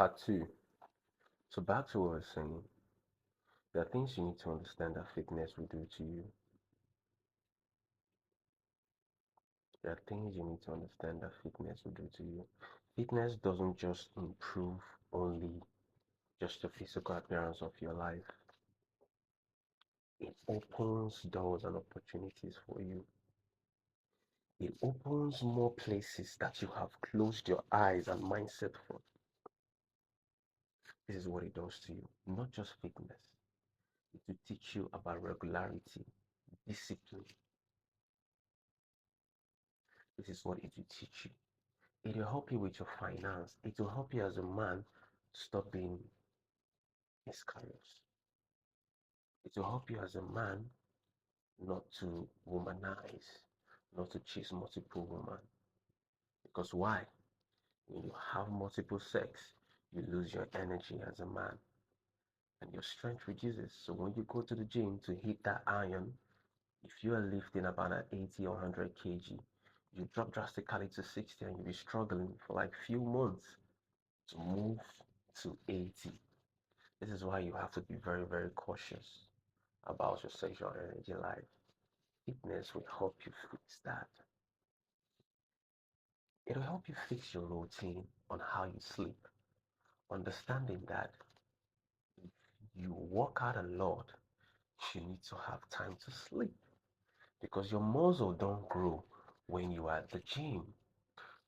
Part two. So back to what I was saying. There are things you need to understand that fitness will do to you. There are things you need to understand that fitness will do to you. Fitness doesn't just improve only just the physical appearance of your life. It opens doors and opportunities for you. It opens more places that you have closed your eyes and mindset for. This is what it does to you. Not just fitness. It will teach you about regularity, discipline. This is what it will teach you. It will help you with your finance. It will help you as a man stop being miscarriage. It will help you as a man not to womanize, not to chase multiple women. Because why? When you have multiple sex, you lose your energy as a man and your strength reduces. So when you go to the gym to hit that iron, if you are lifting about an 80 or 100 kg, you drop drastically to 60 and you'll be struggling for like few months to move to 80. This is why you have to be very, very cautious about your sexual energy life. Fitness will help you fix that. It'll help you fix your routine on how you sleep, understanding that if you work out a lot, you need to have time to sleep because your muscle don't grow when you are at the gym.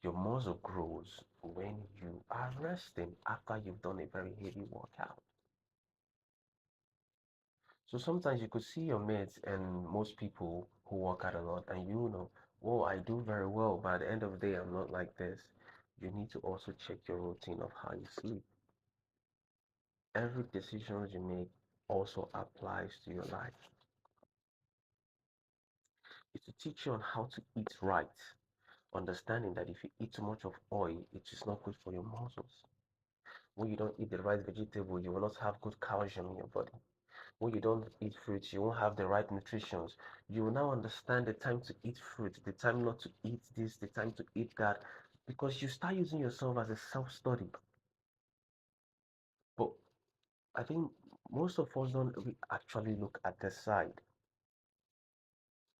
Your muscle grows when you are resting after you've done a very heavy workout. So sometimes you could see your mates and most people who work out a lot, and you know, oh, I do very well, but at the end of the day, I'm not like this. You need to also check your routine of how you sleep. Every decision you make also applies to your life. It's to teach you on how to eat right, understanding that if you eat too much of oil, it is not good for your muscles. When you don't eat the right vegetable, you will not have good calcium in your body. When you don't eat fruits, you won't have the right nutrition. You will now understand the time to eat fruit, the time not to eat this, the time to eat that, because you start using yourself as a self-study. But I think most of us don't actually look at the side.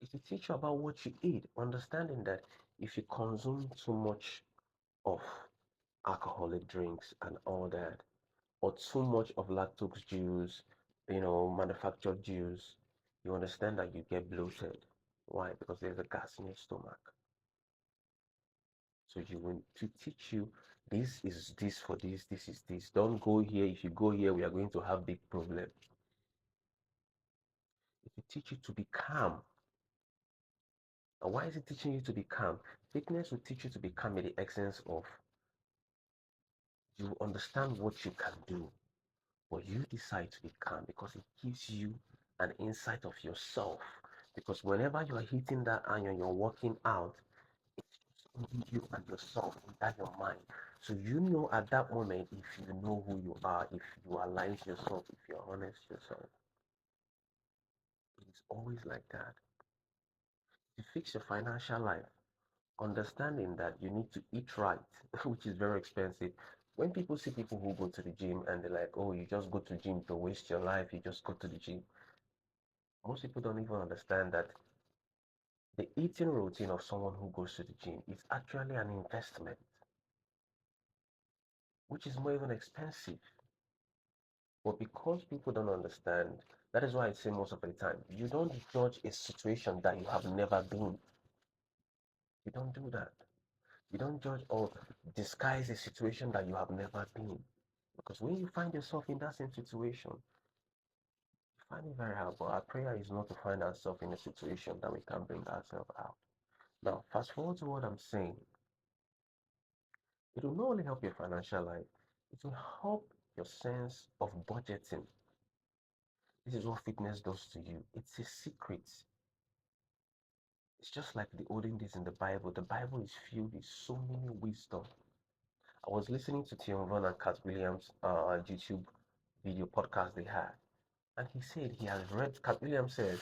It's to teach you about what you eat, understanding that if you consume too much of alcoholic drinks and all that, or too much of lactose juice, manufactured juice, you understand that you get bloated. Why? Because there's a gas in your stomach. So you want to teach you this is this for this is this. Don't go here. If you go here, we are going to have big problem. It will teach you to be calm. And why is it teaching you to be calm? Fitness will teach you to be calm in the essence of you understand what you can do, but you decide to be calm because it gives you an insight of yourself. Because whenever you are hitting that iron, you're working out, it's just only you and yourself without your mind. So you know at that moment if you know who you are, if you align to yourself, if you're honest to yourself. It's always like that. To fix your financial life, understanding that you need to eat right, which is very expensive. When people see people who go to the gym and they're like, oh, you just go to the gym to waste your life, you just go to the gym. Most people don't even understand that the eating routine of someone who goes to the gym is actually an investment, which is more even expensive. But because people don't understand, that is why I say most of the time, you don't judge a situation that you have never been. You don't do that. You don't judge or disguise a situation that you have never been. Because when you find yourself in that same situation, you find it very hard. But our prayer is not to find ourselves in a situation that we can bring ourselves out. Now, fast forward to what I'm saying. It will not only help your financial life, it will help your sense of budgeting. This is what fitness does to you. It's a secret. It's just like the olden days in the Bible. The Bible is filled with so many wisdom. I was listening to Tim Ron and Cat Williams YouTube video podcast they had. And he said he has read, Cat Williams said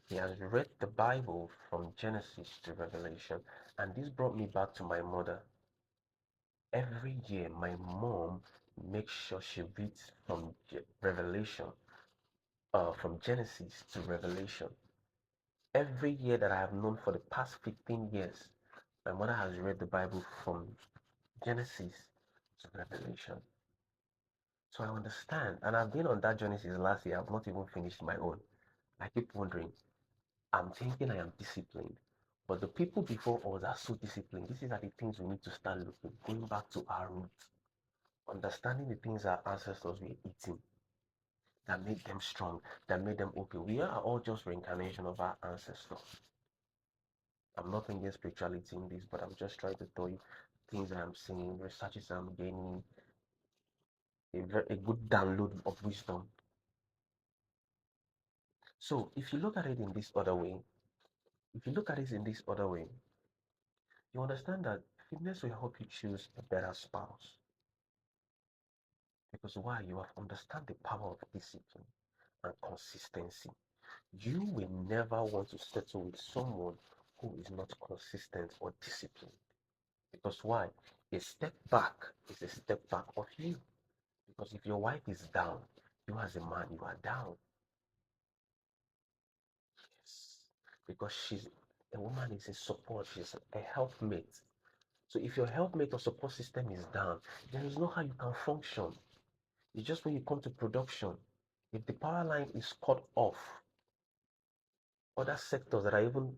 he has read the Bible from Genesis to Revelation. And this brought me back to my mother. Every year, my mom makes sure she reads from Revelation, from Genesis to Revelation. Every year that I have known for the past 15 years, my mother has read the Bible from Genesis to Revelation. So I understand. And I've been on that journey since last year. I've not even finished my own. I keep wondering, I'm thinking I am disciplined. But the people before us are so disciplined. These are the things we need to start looking, going back to our roots, understanding the things our ancestors were eating that made them strong, that made them okay. We are all just reincarnation of our ancestors. I'm not thinking spirituality in this, but I'm just trying to tell you things I'm seeing, researches I'm gaining, a good download of wisdom. So if you look at it in this other way, if you look at it in this other way, you understand that fitness will help you choose a better spouse. Because why? You have understand the power of discipline and consistency. You will never want to settle with someone who is not consistent or disciplined. Because why? A step back is a step back of you. Because if your wife is down, you as a man, you are down. Yes. Because a woman is a support, she's a helpmate. So if your helpmate or support system is down, there is no how you can function. It's just when you come to production, if the power line is cut off, other sectors that are even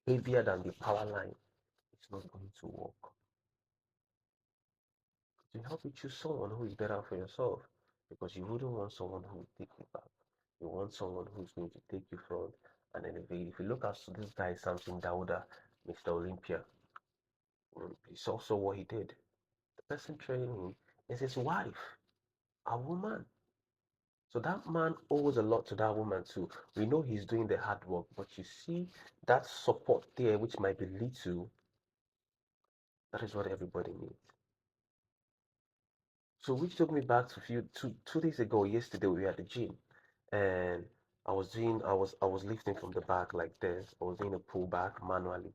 heavier than the power line, it's not going to work. To help you choose someone who is better for yourself, because you wouldn't want someone who will take you back. You want someone who's going to take you front and elevate. If you look at this guy, Samson Dauda, Mr. Olympia, it's also what he did. The person training him is his wife, a woman. So that man owes a lot to that woman too. We know he's doing the hard work, but you see that support there, which might be little, that is what everybody needs. So which took me back to two days ago, yesterday we were at the gym, and I was lifting from the back like this. I was doing a pull back manually,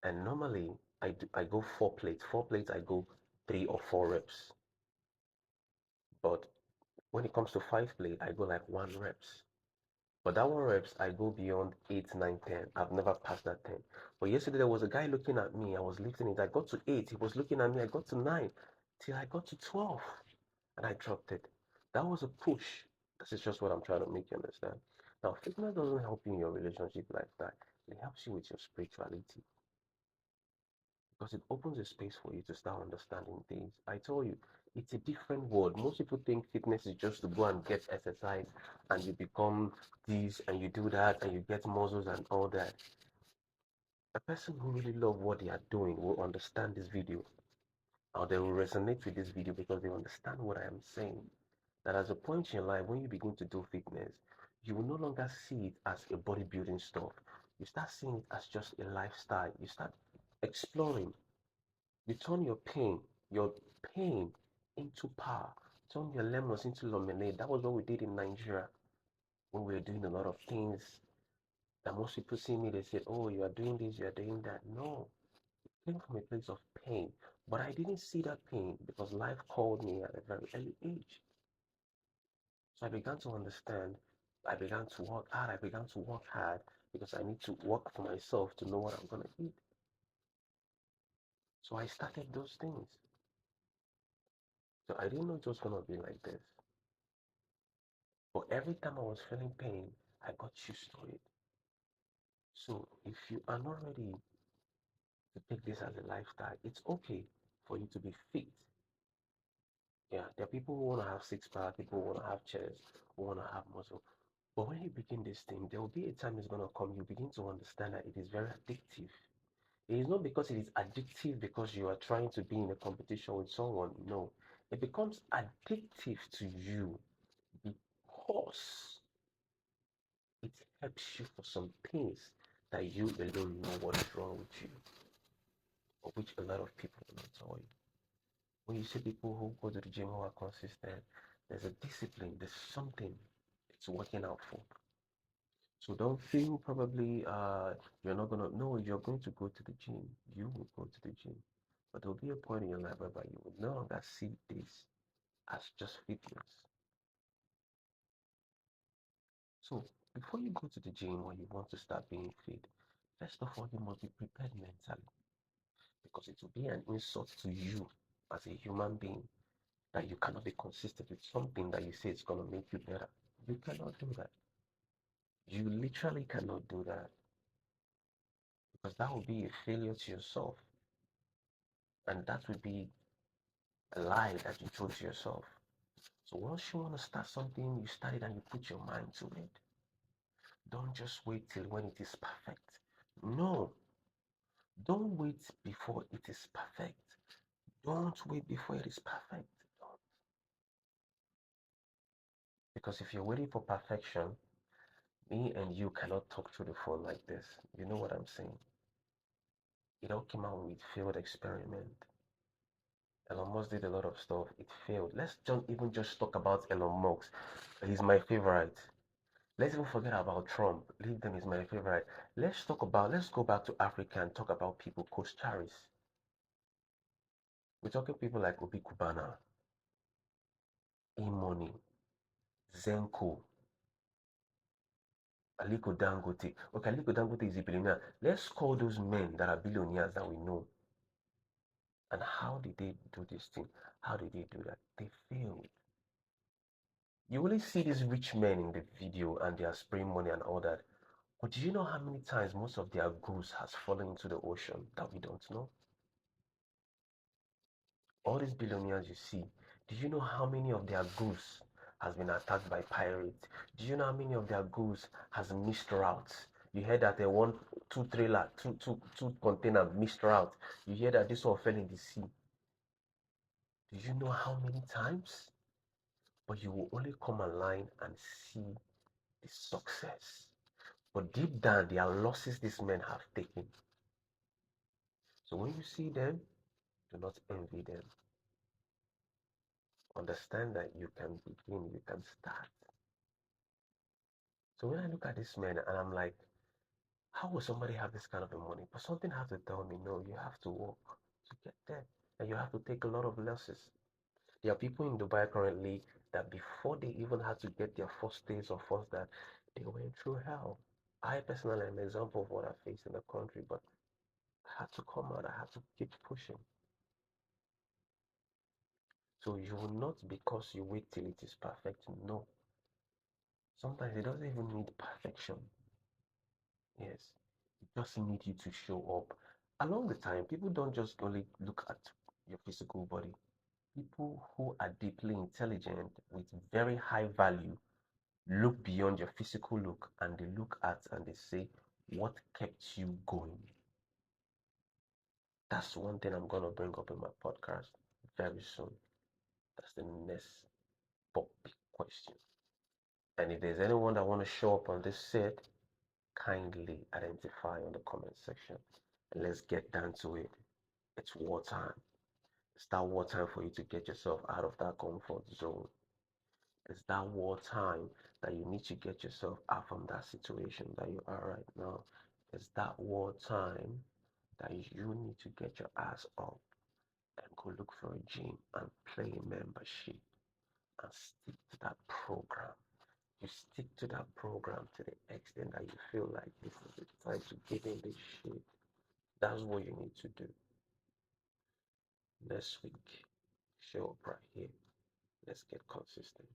and normally I go 4 plates. 4 plates I go 3 or 4 reps, but when it comes to 5 plate, I go like 1 reps. But that 1 reps, I go beyond 8, 9, 10. I've never passed that 10. But yesterday there was a guy looking at me. I was lifting it. I got to 8. He was looking at me. I got to 9 till I got to 12. And I dropped it. That was a push. This is just what I'm trying to make you understand. Now, fitness doesn't help you in your relationship like that. It helps you with your spirituality because it opens a space for you to start understanding things. I told you, it's a different world. Most people think fitness is just to go and get exercise and you become this and you do that and you get muscles and all that. A person who really loves what they are doing will understand this video or they will resonate with this video because they understand what I am saying. That as a point in your life, when you begin to do fitness, you will no longer see it as a bodybuilding stuff. You start seeing it as just a lifestyle. You start exploring. You turn your pain into power. Turn your lemons into lemonade. That was what we did in Nigeria when we were doing a lot of things that most people see me, they say, oh, you are doing this, you are doing that. No, it came from a place of pain. But I didn't see that pain because life called me at a very early age. So I began to understand. I began to work hard. I began to work hard because I need to work for myself to know what I'm going to eat. So I started those things. So I didn't know it was going to be like this. But every time I was feeling pain, I got used to it. So if you are not ready to take this as a lifestyle, it's okay for you to be fit. Yeah, there are people who want to have six pack, people who want to have chest, who want to have muscle. But when you begin this thing, there will be a time it's going to come, you begin to understand that it is very addictive. It is not because it is addictive because you are trying to be in a competition with someone. No, it becomes addictive to you because it helps you for some things that you alone know what is wrong with you, or which a lot of people will not tell you. When you see people who go to the gym who are consistent, there's a discipline, there's something it's working out for. So don't feel probably you're not gonna no, you're going to go to the gym. You will go to the gym. But there'll be a point in your life whereby you will no longer see this as just fitness. So before you go to the gym or you want to start being fit, first of all, you must be prepared mentally because it will be an insult to you as a human being that you cannot be consistent with something that you say is going to make you better. You cannot do that. You literally cannot do that because that would be a failure to yourself. And that would be a lie that you told to yourself. So once you want to start something, you start it and you put your mind to it. Don't just wait till when it is perfect. No, don't wait before it is perfect. Don't wait before it is perfect. Don't. Because if you're waiting for perfection, me and you cannot talk through the phone like this. You know what I'm saying? It all came out with failed experiment. Elon Musk did a lot of stuff. It failed. Let's don't even just talk about Elon Musk. He's my favorite. Let's even forget about Trump. Leave them is my favorite. Let's go back to Africa and talk about people, Coach Charis. We're talking people like Obi Kubana, E-Money, Zenko, Aliko Dangote. Okay, Aliko Dangote is a billionaire. Let's call those men that are billionaires that we know. And how did they do this thing? How did they do that? They failed. You only see these rich men in the video and they are spraying money and all that. But do you know how many times most of their goods has fallen into the ocean that we don't know? All these billionaires you see, do you know how many of their goods has been attacked by pirates? Do you know how many of their goods has missed routes? You hear that they want two trailer, two container missed route. You hear that this one fell in the sea. Do you know how many times? But you will only come online and see the success. But deep down, there are losses these men have taken. So when you see them, do not envy them. Understand that you can begin, you can start. So when I look at this man and I'm like, how will somebody have this kind of a money? But something has to tell me, no, you have to work to get there. And you have to take a lot of losses. There are people in Dubai currently that before they even had to get their first days or first that, they went through hell. I personally am an example of what I faced in the country, but I had to come out, I had to keep pushing. So you will not because you wait till it is perfect. No. Sometimes it doesn't even need perfection. Yes. It just need you to show up. Along the time, people don't just only look at your physical body. People who are deeply intelligent with very high value look beyond your physical look and they look at and they say, what kept you going? That's one thing I'm going to bring up in my podcast very soon. That's the next big question. And if there's anyone that want to show up on this set, kindly identify on the comment section. And let's get down to it. It's wartime. It's that wartime for you to get yourself out of that comfort zone. It's that wartime that you need to get yourself out from that situation that you are right now. It's that wartime that you need to get your ass up and go look for a gym and play a membership and stick to that program. You stick to that program to the extent that you feel like this is the time to give in this shit. That's what you need to do. Next week, show up right here. Let's get consistent.